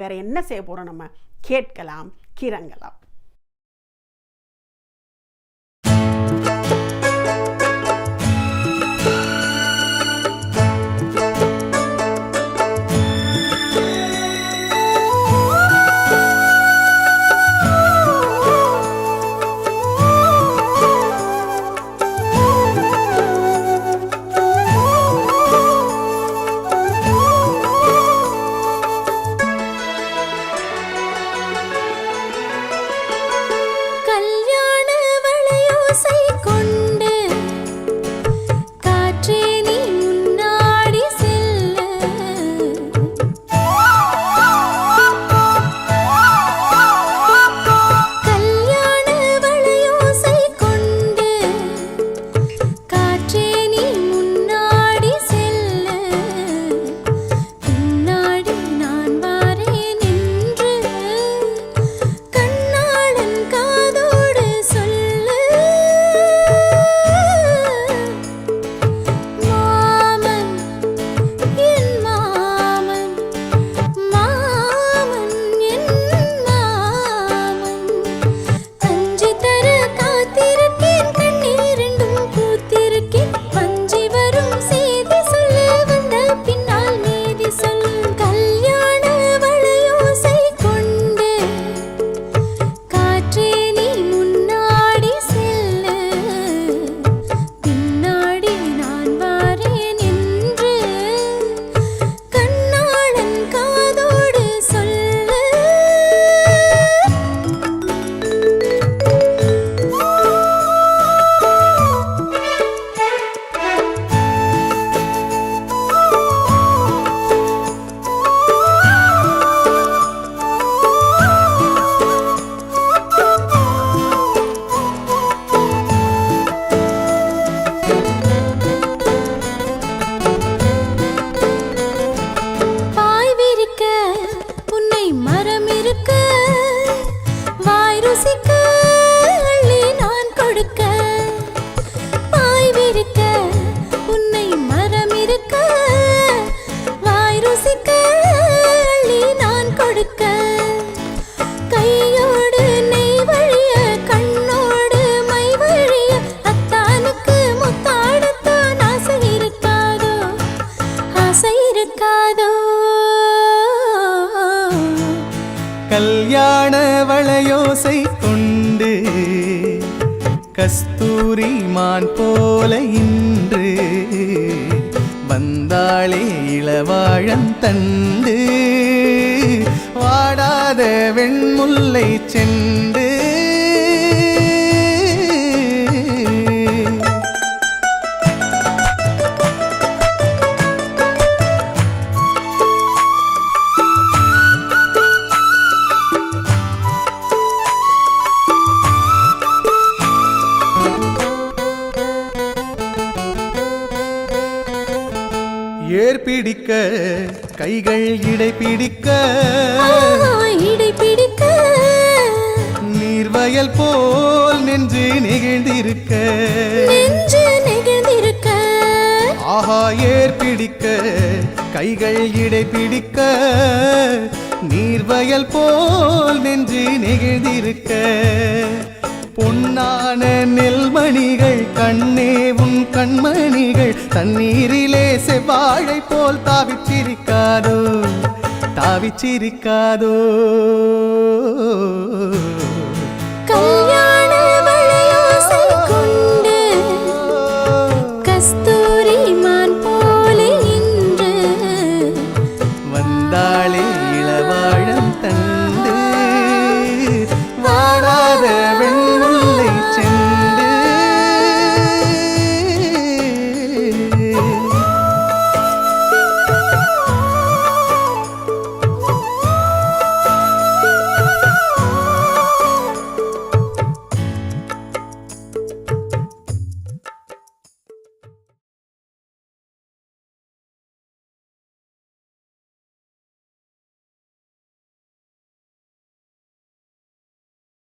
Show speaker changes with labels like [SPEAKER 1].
[SPEAKER 1] வேற என்ன செய்ய போறோம்? நம்ம கேட்கலாம், கிறங்கலாம்.
[SPEAKER 2] கல்யாண வளையோசை கொண்டு கஸ்தூரி மான் போல இன்று வந்தாளே இளவாழம் தண்டு வாடாத வெண்முல்லை செண்டு ஏர் பிடிக்க கைகள் இடை பிடிக்க நீர்வயல் போல் நெஞ்சு நெகிழ்ந்திருக்க ஆஹா ஏர் பிடிக்க கைகள் இடை பிடிக்க நீர்வயல் போல் நெஞ்சு நெகிழ்ந்திருக்க பொன்னான நெல்மணிகள் கண்ணே உன் கண்மணிகள் தண்ணீரிலே செவ்வாழை போல் தாவிச்சிரிக்காதோ தாவிச்சிரிக்காதோ